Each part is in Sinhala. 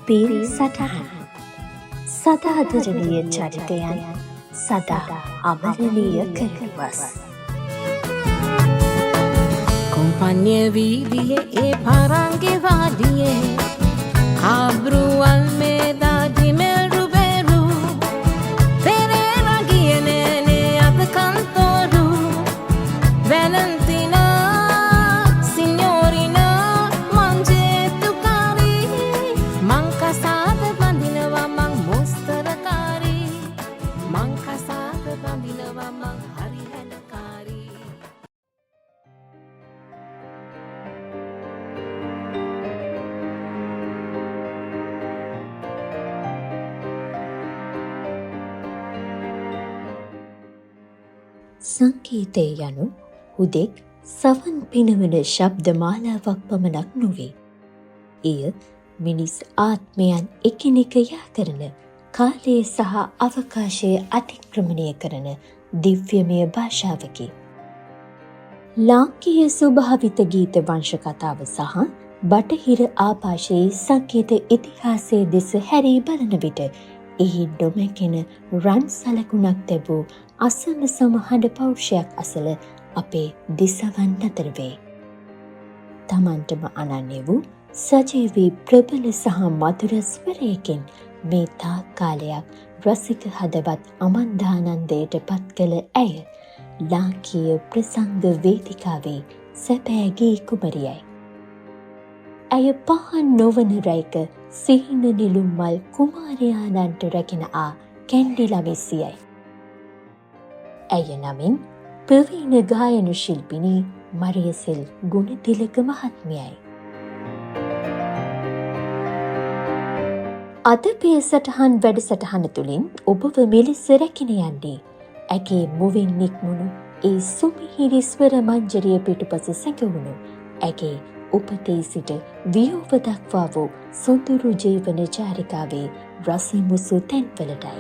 පීර් සටහන් සදාදරණීය චරිතයන් සදා අමරණීය කරවස්. කොම්පන්‍ය වීදියේ ඒ පරංගේ වාඩියේ ආබ්රුවල් මේදා දිමෙල් රුබෙරු පෙරේරා ගියේ නේ අද කන්තෝරු වැලන්තිනා සිඤ්ඤෝරිනා මංජේතුකාරි මං කසාද බඳිනවා මං මොස්තරකාරි මං කසාද බඳිනවා මං හරි හැඩකාරි. සංගීතය යනු හුදෙක් සවන් පිනවන ශබ්ද මාලාවක් පමණක් නොවේ. එය මිනිස් ආත්මයන් එකිනෙක යා කරන කාලය සහ අවකාශය අතික්‍රමණය කරන දිව්‍යමය භාෂාවකි. ලාංකීය ස්වභාවිත ගීත වංශ කතාව සහ බටහිර ආභාෂයේ සංගීත ඉතිහාසයේ දෙස හැරී බලන විට එහි නොමැකෙන රන් සලකුණක් තැබූ අසමසම හඬ පෞරුෂයක් අසල අපේ දිසවන් නතර වේ. තමන්ටම අනන්‍ය වූ සජීවී ප්‍රබල සහ මధుර ස්වරයකින් මේ තාක් කාලයක් රසික හදවත් අමන්දානන්දයට පත් කළ ඇය ලාංකීය ප්‍රසංග වේදිකාවේ සැබෑ ගී කුමරියයි. ඇය පහන් නොවන රැයක සිහින නිලුම් මල් කුමාරයාණන්ට රැගෙන ආ කැන්ඩි ළමෙසියයි. ඇය නමින් ප්‍රවීණ ගායන ශිල්පිනී මරියසෙල් ගුණතිලක මහත්මියයි. අද පිය සටහන් වැඩසටහන තුළින් ඔබව මෙලෙස රැගෙන යන්නේ ඇගේ මුවින් නික්මුණු ඒ සුමිහිරි ස්වර මංජරිය පිටුපස සැඟවුණු ඇගේ උපතේ සිට වියෝව දක්වා වූ සොඳුරු ජීවන චාරිකාවේ රසමුසු තැන්වලටයි.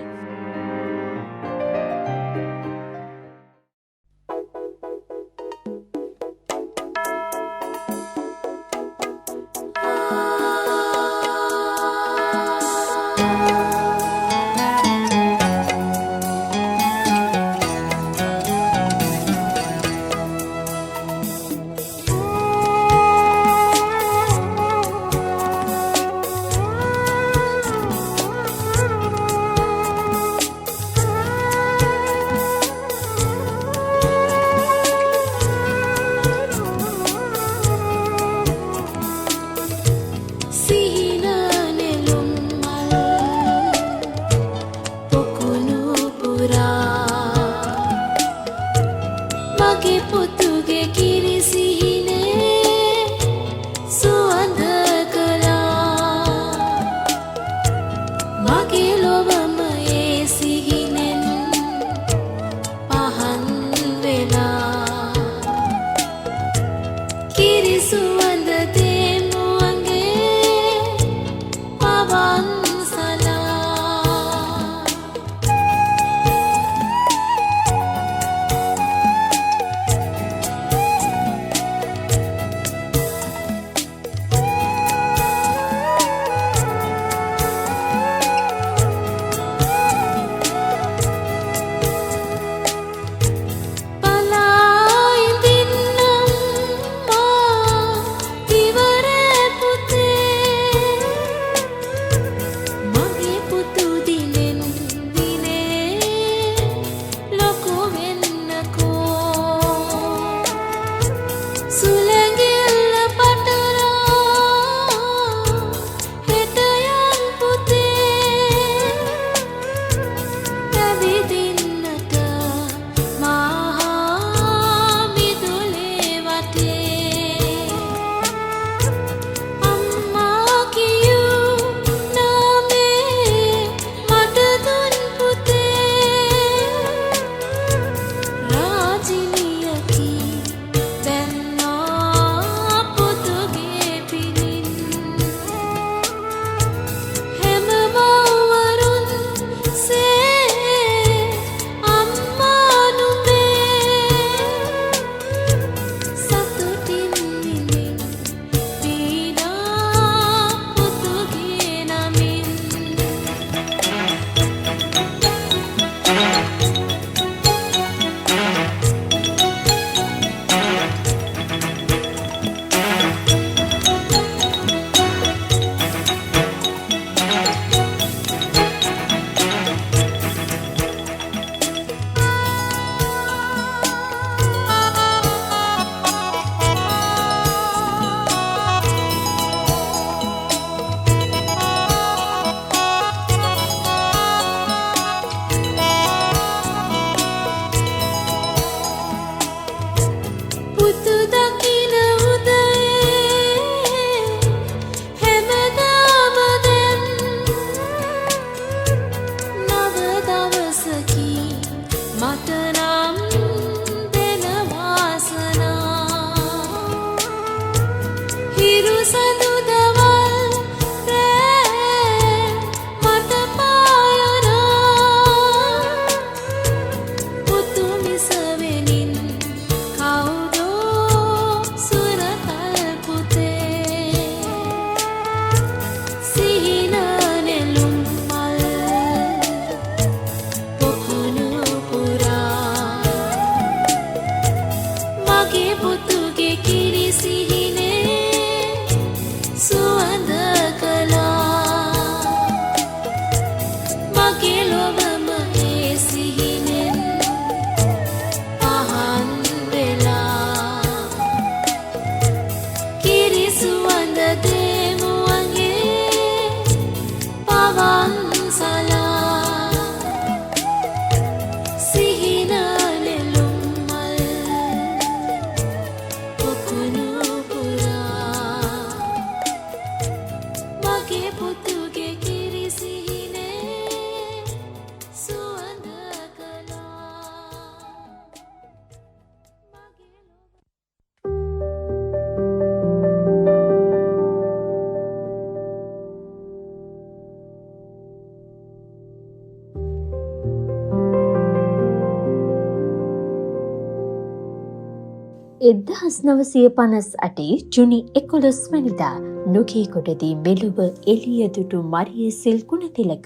1958 ජුනි 11 වැනිදා නුගේගොඩදී මෙලොව එළියදුටු මරිය සිල් ගුණතිලක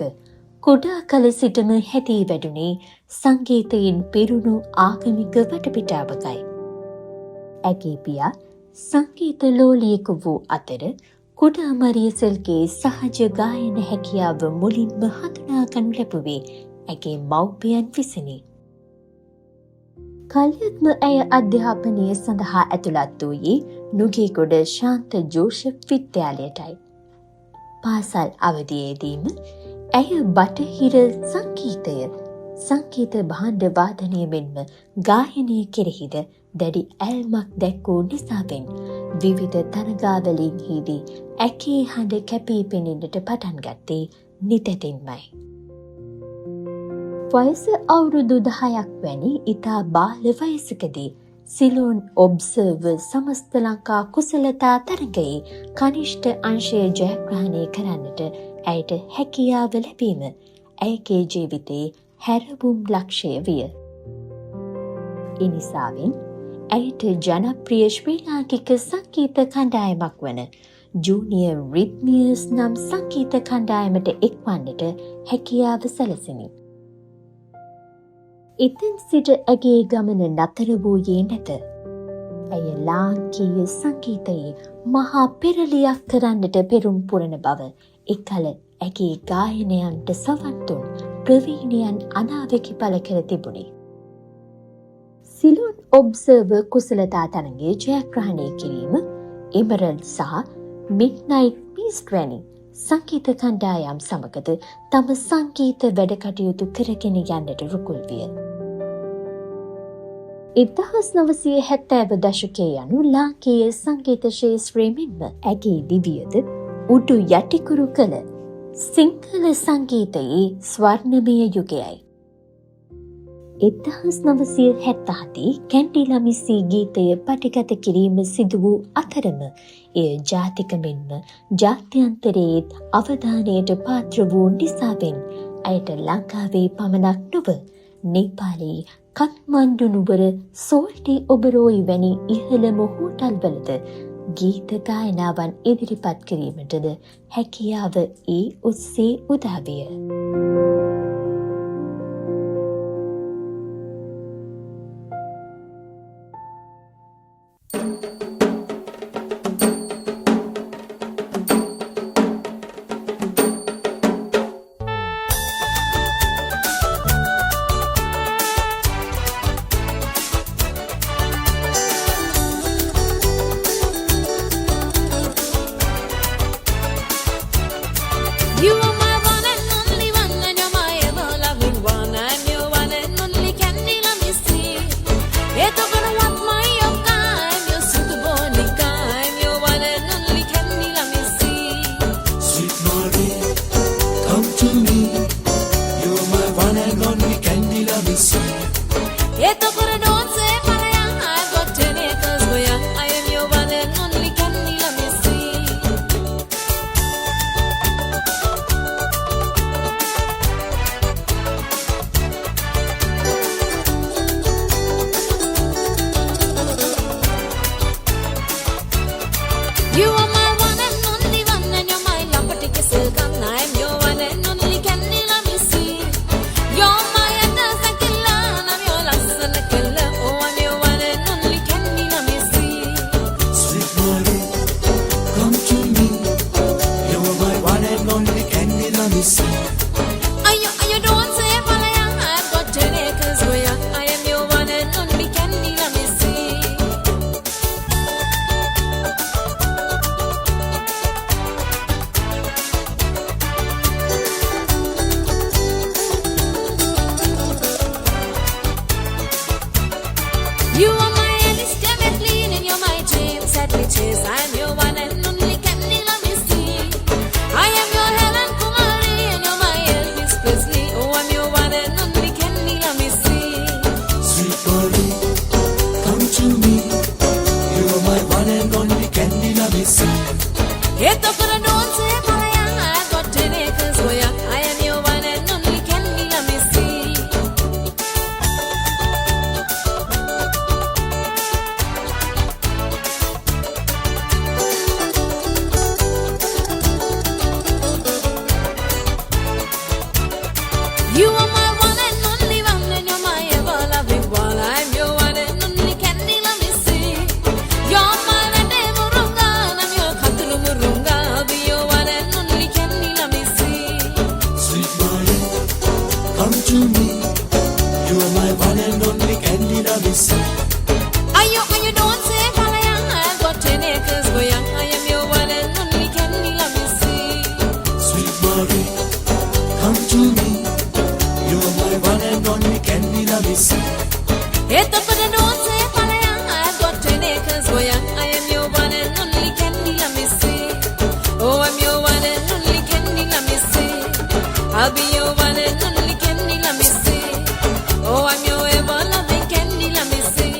කුඩා කල සිටම හැදී වැඩුණේ සංගීතයෙන් පිරුණු ආගමික වටපිටාවකයි. ඇගේ පියා සංගීත ලෝලියෙකු වූ අතර කුඩා මරිය සිල්ගේ සහජ ගායන හැකියාව මුලින්ම හඳුනා ගනු ලැබුවේ ඇගේ මව්පියන් විසිනි. කල්යත්ම ඇය අධ්‍යාපනය සඳහා ඇතුළත් වූයේ නුගේගොඩ ශාන්ත ජෝෂප් විද්‍යාලයටයි. පාසල් අවදියේදීම ඇය බටහිර සංගීත භාණ්ඩ වාදනය මෙන්ම ගායනය කෙරෙහිද දැඩි ඇල්මක් දැක්වූ නිසාවෙන් විවිධ තරගාවලීන්හිදී ඇගේ හඬ කැපී පෙනෙන්නට පටන් ගත්තේ නිතැතින්මයි. වයස අවුරුදු 10ක් වැනි ඉතා බාල වයසකදී සිලෝන් ඔබ්සර්වර් සමස්ත ලංකා කුසලතා තරගයේ කනිෂ්ඨ අංශය ජයග්‍රහණය කරන්නට ඇයට හැකියාව ලැබීම ඇයගේ ජීවිතයේ හැරවුම් ලක්ෂය විය. එනිසාවෙන් ඇයට ජනප්‍රිය ශ්‍රී ලාංකික සංගීත කණ්ඩායමක් වන ජූනියර් රිත්මියර්ස් නම් සංගීත කණ්ඩායමට එක්වන්නට හැකියාව සැලසිනි. එතෙන් සිට ඇගේ ගමන නතර වූයේ නැත. ඇය ලාංකීය සංගීතයේ මහා පෙරලියක් කරන්නට පෙරුම් පුරන බව එකල ඇගේ ගායනයන්ට සවන් දුන් ප්‍රවීණයන් අනාවැකි පළ කර තිබුණි. සිලෝන් ඔබ්සර්වර් කුසලතා තරගයේ ජයග්‍රහණය කිරීම එමරල්ඩ් සහ මිඩ්නයිට් පීස් වැනි සංගීත කණ්ඩායම් සමගද තම සංගීත වැඩ කටයුතු කරගෙන යන්නට රුකුල් විය. 1970 දශකයේ යනු ලාංකීය සංගීත ශාස්ත්‍රයේ මෙන්ම ඇගේ දිවියද උඩු යටිකුරු කළ සිංහල සංගීතයේ ස්වර්ණමය යුගයයි. 1977 කැන්ඩිලා මිස්සී ගීතය පටිගත කිරීම සිදු වූ අතරම එය ජාතික මෙන්ම ජාත්‍යන්තරයේත් අවධානයට පාත්‍ර වූ නිසාවෙන් ඇයට ලංකාවේ පමණක් නොව නේපාලයේ කත්මණ්ඩු නුවර සෝල්ටි ඔබරෝයි වැනි ඉහළම හෝටල්වලද ගීත ගායනාවන් ඉදිරිපත් කිරීමටද හැකියාව ඒ ඔස්සේ උදා විය. You are my one and only one, and you're my ever-loving one, and you're one and only candy, let me see. It's over what my young kind, you're suitable, and you're one and only candy, let me see. Sweet Marie, come to me. You're my one and only candy, let me see. It's over, don't say, Palaya, I've got 10 acres where I am your one and only candy, let me see. You are my one and only one, and you're my lampatika silkan. I'm your one and only candy, let me see. You're my Anderson killer, and I'm your Lasana killer. Oh, I'm your one and only candy, let me see. Sweet Marie, come to me. You're my one and only candy, let me see. You don't say, Palaya, I've got 10 acres where I am your one and only candy, let me see. You are my Alice Demetlin, and you're my James Hadley Chase. I'm your one and only candy, let me see. I am your Helen Kumari, and you're my Elvis Presley. Oh, I'm your one and only candy, let me see. Sweet Marie, come to me. You're my one and only candy, let me see. It's over, don't say, Palaya, I've got 10 acres where I am your one and only candy, let me see. see. එතකොට don't say පලයන් I've got 10 acres for young I am your one and only candy let me see. Oh I'm your one and only candy let me see. I'll be your one and only candy let me see. Oh I'm your ever loving candy let me see.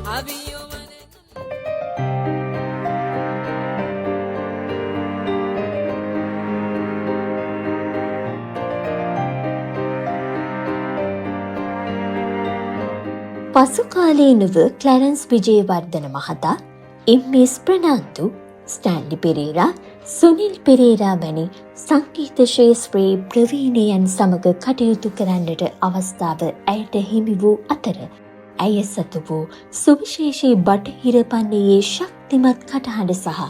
I'll be your one and පසු කාලීනව ක්ලැරන්ස් විජේවර්ධන මහතා, එම්.එස්. ප්‍රනාන්දු, ස්ටැන්ලි පෙරේරා, සුනිල් පෙරේරා වැනි සංගීත ශාස්ත්‍රයේ ප්‍රවීණයන් සමග කටයුතු කරන්නට අවස්ථාව ඇයට හිමි වූ අතර, ඇය සතු වූ සුවිශේෂී බටහිර පන්නයේ ශක්තිමත් කටහඬ සහ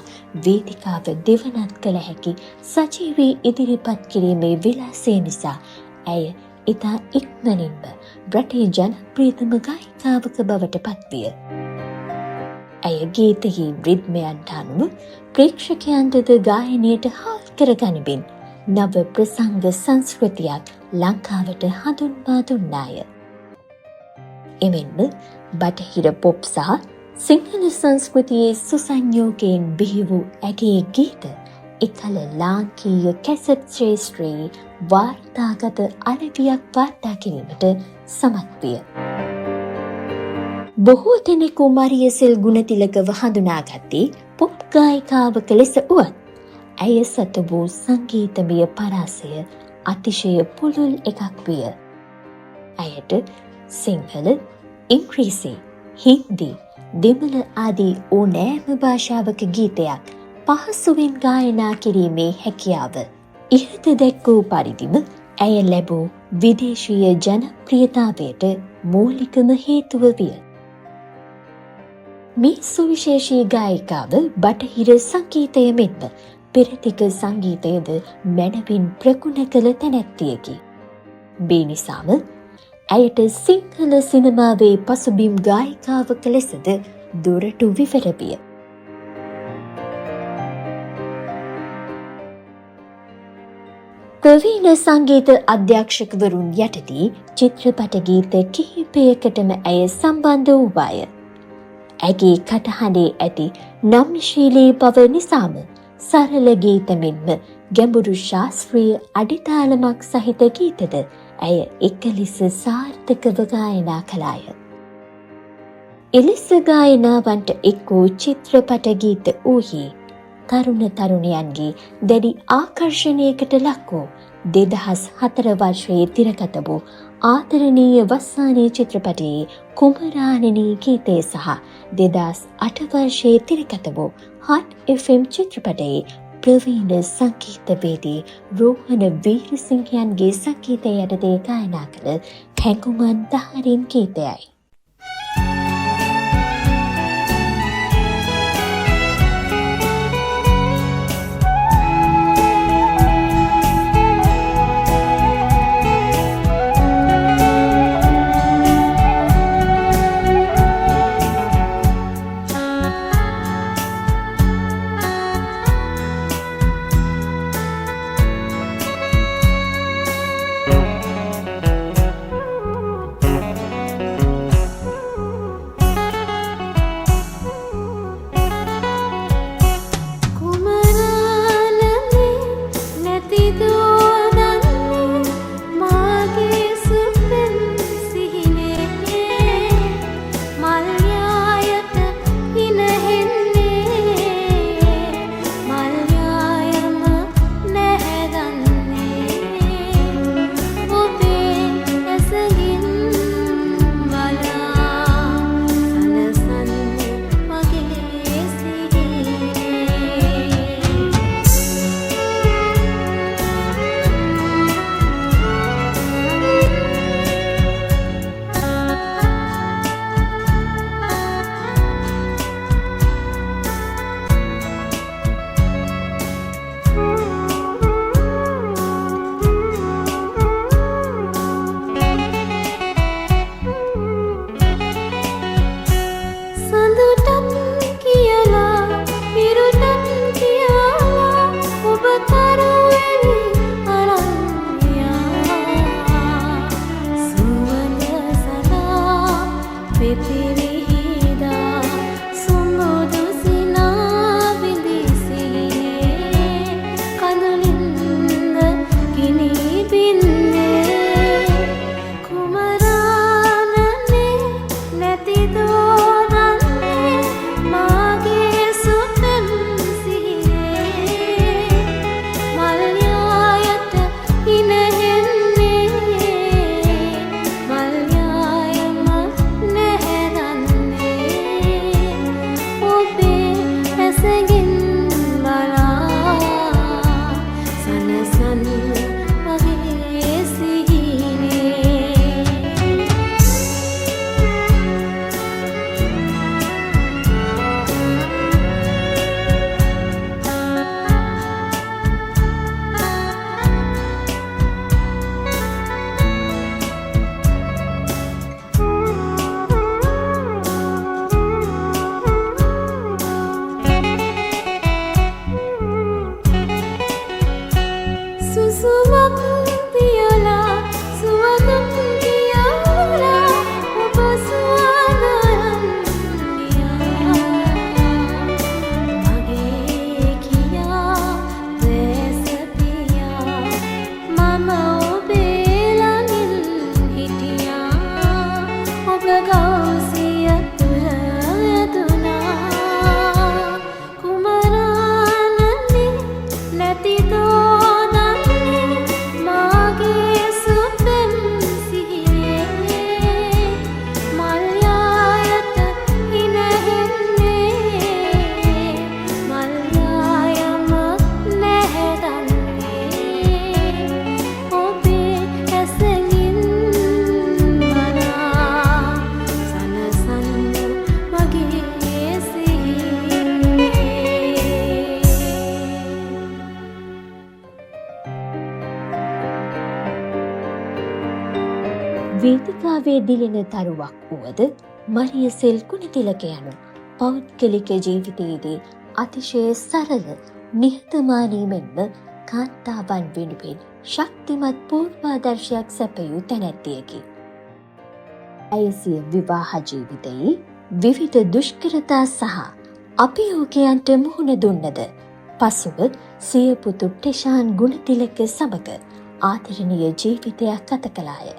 වේදිකාව දෙවනත් කළ හැකි සජීවී ඉදිරිපත් කිරීමේ විලාසය නිසා ඇය ඉතා ඉක්මනින්ම රටේ ජනප්‍රියතම ගායිකාවක බවට පත්විය. ඇය ගීතයේ රිද්මයන්ට අනුව ප්‍රේක්ෂකයන්ටද ගායනයට හාල් කරගනිමින් නව ප්‍රසංග සංස්කෘතියක් ලංකාවට හඳුන්වා දුන්නාය. එමෙන්ම බටහිර පොප් සහ සිංහල සංස්කෘතියේ සුසංයෝගයෙන් බිහි වූ ඇගේ ගීත එකල ලාංකීය කැසට් ශ්‍රේෂ්ත්‍රයේ වාර්තාගත අලවියක් වාර්තා කිරීමට සමත් විය. බොහෝ දෙනෙකු මරියසෙල් ගුණතිලකව හඳුනාගත්තේ පොප් ගායිකාවක ලෙස වුවත්, ඇය සතු වූ සංගීතමය පරාසය අතිශය පුළුල් එකක් විය. ඇයට සිංහල, ඉංග්‍රීසි, හින්දි, දෙමළ ආදී ඕනෑම භාෂාවක ගීතයක් පහසුවෙන් ගායනා කිරීමේ හැකියාව ඉහත දැක් වූ පරිදිම ඇය ලැබූ විදේශීය ජනප්‍රියතාවයට මූලිකම හේතුව විය. මේ සුවිශේෂී ගායිකාව බටහිර සංගීතය මෙන්ම පෙරදිග සංගීතයද මැනවින් ප්‍රගුණ කළ තැනැත්තියකි. මේ නිසාම ඇයට සිංහල සිනමාවේ පසුබිම් ගායිකාවක ලෙසද දුරටු විවර විය. ප්‍රවීණ සංගීත අධ්‍යක්ෂකවරුන් යටතී චිත්‍රපට ගීත කිහිපයකටම ඇය සම්බන්ධ වූවාය. ඇගේ කටහඬේ ඇති නම්‍යශීලී බව නිසාම සරල ගීත මෙන්ම ගැඹුරු ශාස්ත්‍රීය අඩිතාලමක් සහිත ගීතද ඇය එක ලෙස සාර්ථකව ගායනා කළාය. එලෙස ගායනාවන්ට එක් වූ චිත්‍රපට ගීත වූයේ තරුණ තරුණයන්ගේ දැඩි ආකර්ෂණයකට ලක් වූ 2004 වර්ෂයේ තිරගත වූ ආදරණීය වස්සානී චිත්‍රපටයේ කුමරාණෙනී ගීතය සහ 2008 වර්ෂයේ තිරගත වූ හට් FM චිත්‍රපටයේ ප්‍රවීණ සංගීතවේදී රෝහණ වීරසිංහයන්ගේ සංගීතය යටතේ ගායනා කළ හැඟුමන් දහරින් ගීතයයි. ඉතිවිහිදා සුමුදු සිනා විඳිසියේ කඳුලින්ද ගිනි බින්නේ කුමරානනේ නැති දෝනන්නේ මාගේ සුපෙම් සිහියේ මල්යායට ඉනෙන්නේ මල්යායම නැහැදන්නේ ඔබේ ඇසගෙන් බලා සනසන මගේ සිහිනේ සුසුමක් පියලා සුවඳක් පියලා ඔබ සුවඳරන් මගේ කියා වැස පියා මම ඔබේ ළඟින් හිටියා ඔබ ගෞසිය තුර ඇදුනා කුමරානනේ නැති දෝනන්නේ මාගේ සුපෙම් සිහියේ මල්යායට ඉනෙන්නේ මල්යායම නැහැදන්නේ ඔබේ ඇසෙන් මනා සනසන්න මගේ සිහිනේ වේදිකාවේ දිලෙන තරුවක් වුවද මරියසෙල් ගුණතිලක යනු පෞද්ගලික ජීවිතයේදී අතිශය සරල නිහතමානී මෙන්ම කාන්තාවන් වෙනුවෙන් ශක්තිමත් පූර්වාදර්ශයක් සැපයූ තැනැත්තියකි. ඇය සිය විවාහ ජීවිතයේ විවිධ දුෂ්කරතා සහ අභියෝගයන්ට මුහුණ දුන්නද පසුව සිය පුතු ටෙෂාන් ගුණතිලක සමග ආදරණීය ජීවිතයක් ගත කළාය.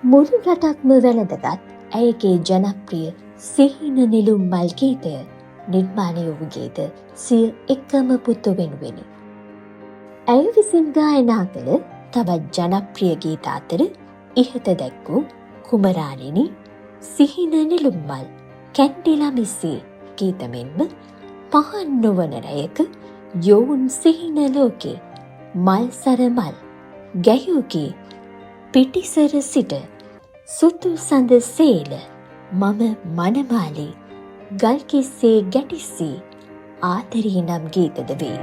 මුළු රටක්ම වැළඳගත් ඇයගේ ජනප්‍රිය සිහින නිලුම් මල් ගීතය නිර්මාණය වූයේද සිය එකම පුතු වෙනුවෙනි. ඇය විසින් ගායනා කළ තවත් ජනප්‍රිය ගීත අතර ඉහත දැක්වූ කුමරාණෙනි, සිහින නිලුම් මල්, කැන්ඩිලා මිස්සේ ගීත මෙන්ම පහන් නොවන රැයක, යොවුන් සිහින ලෝකේ, මල්සර මල්, ගැයූගේ පිටිසර සිට, සුතු සඳ සේල, මම මනමාලේ, ගල්කිස්සේ ගැටිස්සී ආදරී නම් ගීතද වේ.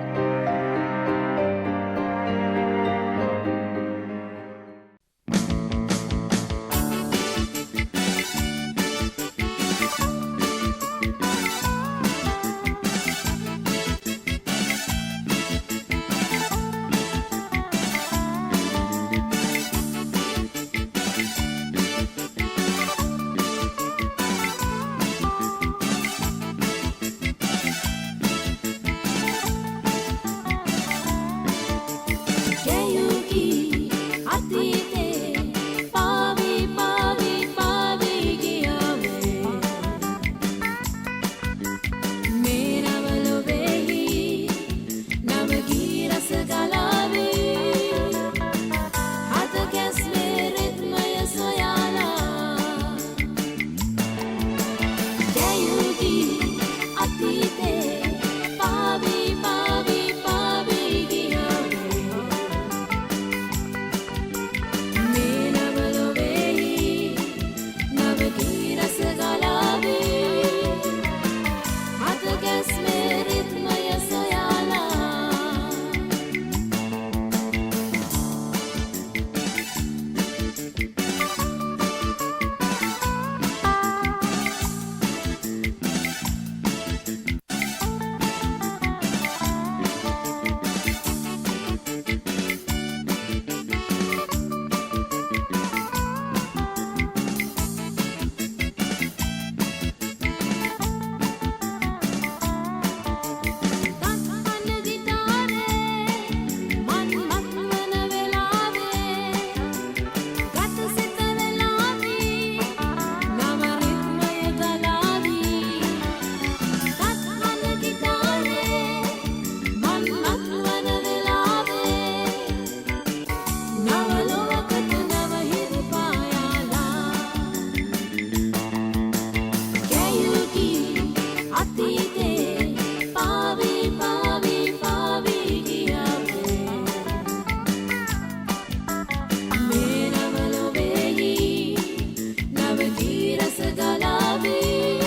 ගීරස ගලාවේ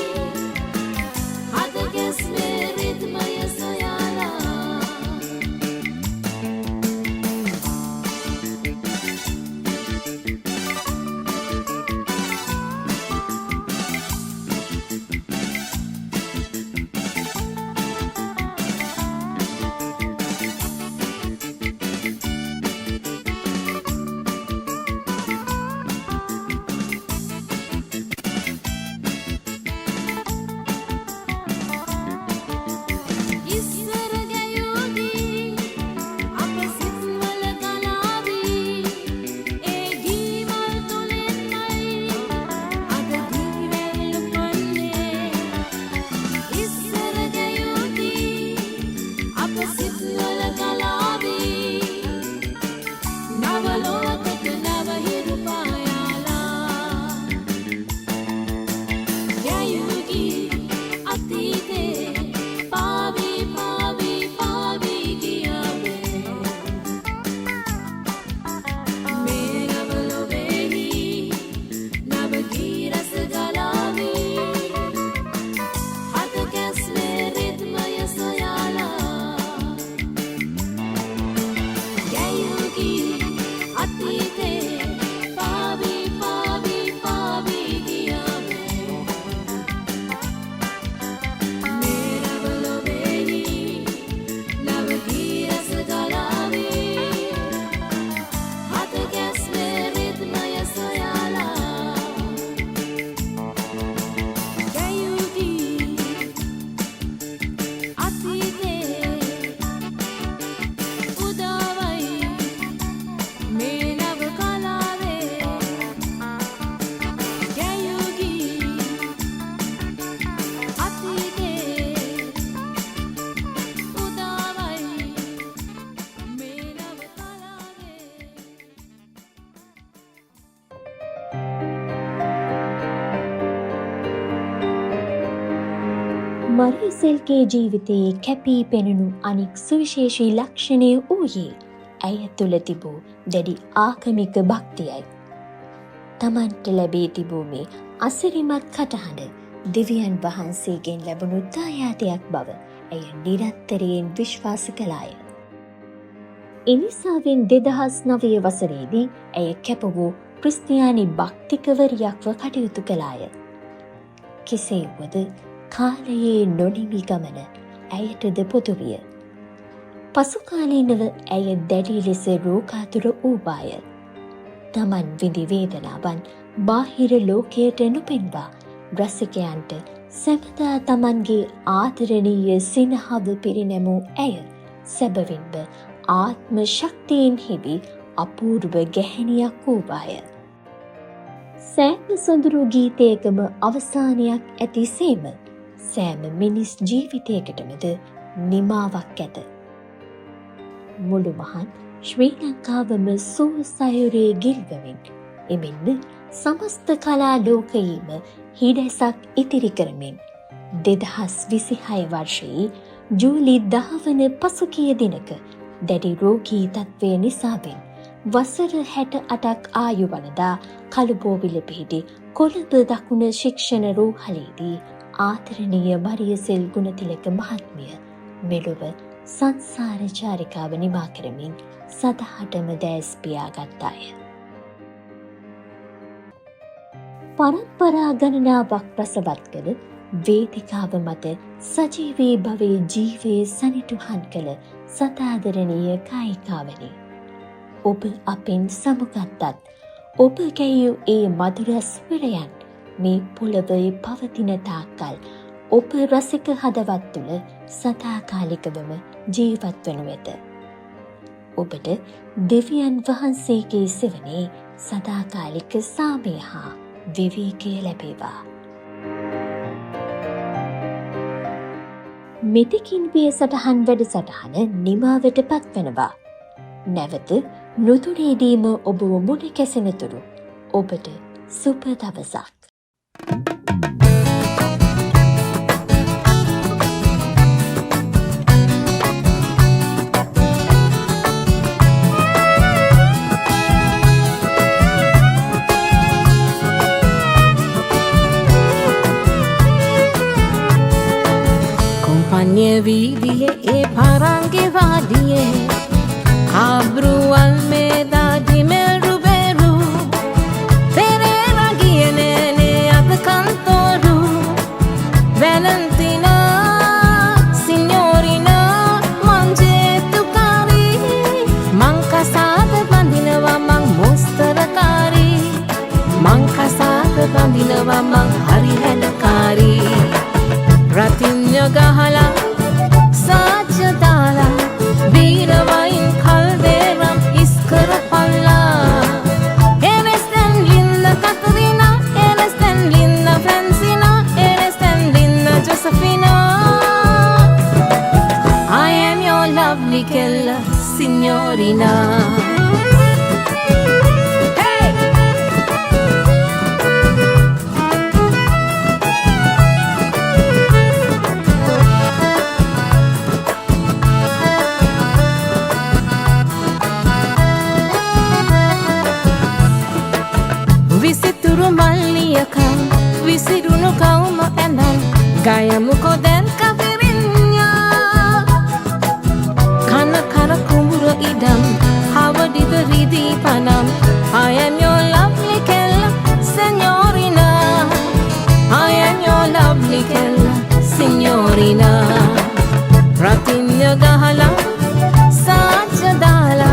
හද ගැස්මේ රිද්මය සොයාලා ඉස්සර ගයෝදී අප සිත්වල ගලාවේ ඒ ගීමල් තුලින්මයි අද දීවැල් පන්නේ ඉස්සර ගයෝදී අප සිත්වල ගලාවේ නව ලෝකක නව හිරු පායාලා යයුගී අතීතේ පාවී පාවී පාවී ගියාවේ මේ නව ලොවේහි නව ගීරස ගලාවේ හද ගැස්මේ රිද්මය සොයාලා යයුගී අතීතේ පාවී පාවී පාවී ගියාවේ මේ නව ලොවේහි නව ගීරස ගලාවේ හද ගැස්මේ රිද්මය සොයාලා යයුගී අතීතේ උදාවයි මේ නව කලාවේ යයුගී අතීතේ උදාවයි මේ නව කලාවේ මරියසෙල්ගේ ජීවිතයේ කැපී පෙනුණු අනික් සුවිශේෂී ලක්ෂණය වූයේ ඇය තුළ තිබූ දැඩි ආගමික භක්තියයි. තමන්ට ලැබී තිබූ මේ අසිරිමත් කටහඬ දෙවියන් වහන්සේගෙන් ලැබුණු දායාදයක් බව ඇය නිරන්තරයෙන් විශ්වාස කළාය. එනිසාවෙන් 2009 වසරේදී ඇය කැප වූ ක්‍රිස්තියානි භක්තිකවරියක්ව කටයුතු කළාය. කෙසේ වුවද කාලයේ නොනිමි ගමන ඇයටද පොදුවිය. පසුකාලීනව ඇය දැඩි ලෙස රෝගාතුර වූවාය. තමන් විඳි වේදනාවන් බාහිර ලෝකයට නොපෙන්වා රසිකයන්ට සැමදා තමන්ගේ ආදරණීය සිනහව පිරිනැමූ ඇය සැබවින්ම ආත්ම ශක්තියෙන් හිවි අපූර්ව ගැහැණියක් වූවාය. සෑම සොඳුරු ගීතයකම අවසානයක් ඇති සේම සෑම මිනිස් ජීවිතයකටමද නිමාවක් ඇත. මුළු මහත් ශ්‍රී ලංකාවම සුවසයුරේ ගිල්වමින් එමෙන්ම සමස්ත කලා ලෝකයේම හිඩැසක් ඉතිරි කරමින් 2026 වර්ෂයේ ජූලි 10 වන පසුගිය දිනක දැඩි රෝගී තත්ත්වය නිසාවෙන් වසර 68ක් ආයු වනදා කළුබෝවිල පිහිටි කොළඹ දකුණ ශික්ෂණ රෝහලේදී ආදරණීය මරියසෙල් ගුණතිලක මහත්මිය මෙලොව සංසාර චාරිකාව නිමා කරමින් සදහටම දැස් පියාගත්තාය. පරම්පරා ගණනාවක් ප්‍රසවත් කළ වේදිකාව මත සජීවී භවයේ ජීවයේ සනිටුහන් කළ සතාදරණීය කායිකාවනි. ඔබ අපෙන් සමුගත්තත් ඔබ ගැයූ ඒ මధుර ස්වරයන් මේ පොළවේ පවතින තාක්කල් ඔබ රසික හදවත් තුළ සදාකාලිකවම ජීවත් වනු ඇත. ඔබට දෙවියන් වහන්සේගේ සෙවනේ සදාකාලික සාමය හා විවේකය ලැබේවා. මෙතකින් පිය සටහන් වැඩසටහන නිමාවට පත්වනවා. නැවත නුතුරේදීම ඔබ මුණ කැසෙනතුරු ඔබට සුබ දවසක්. Compagnie vidie e parange vadie Abru Almeda di Melruberu Terera Gienene ad Cantoru Valentina Signorina Mangettu kari Mankasada bandinawa mang mostarakari Mankasada bandinawa mang hari hedakari Ratinya gahala saja dala Birawain kalderam iskara palla Eres tan linda Katarina Eres tan linda Francina Eres tan linda Josefina I am your lovely Kella Signorina Visituru maliyaka Visirunu kauma enam Gayamu koden kafirinya Kana kara kumbura idam Hawa diberi panam I am your lovely Kella Signorina I am your lovely Kella Signorina Ratinya gahala Saja dala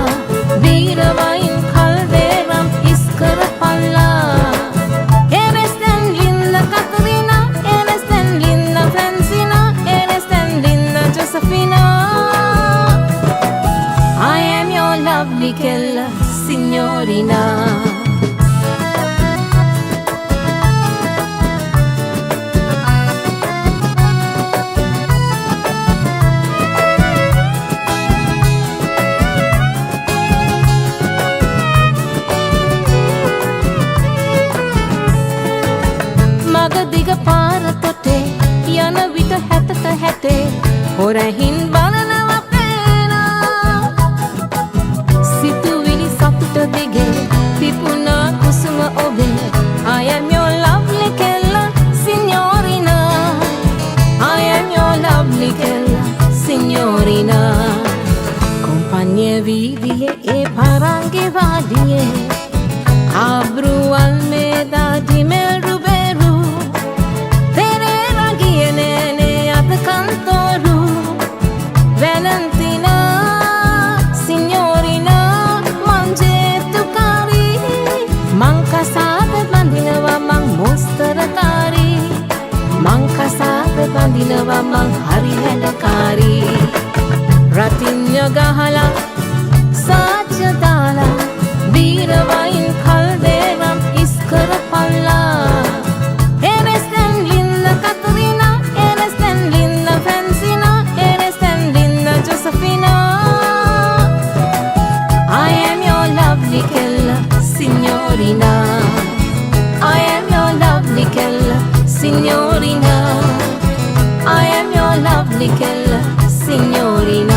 Birawain kalderam iskara palla Eres tan linda Katarina Eres tan linda Francina Eres tan linda Josefina I am your lovely Kella Signorina Magadiga para tote Yana vita hatata hate Horahin balanawa pena Situvili saputa dige Pipuna kusuma obe I am your lovely Kella Signorina I am your lovely Kella Signorina Compagnie vidie e parange vadie Abru Almeda di Melruberu Terera Gienene ad Cantoru Valentina Signorina Mangettu kari Mankasada bandinawa mang mostarakari Mankasada bandinawa mang hari hedakari Ratinya gahala saja dala Birawain kalderam iskara palla Eres tan linda Katarina Eres tan linda Francina Eres tan linda Josefina I am your lovely Kella Signorina I am your lovely Kella Signorina I am your lovely Kella Signorina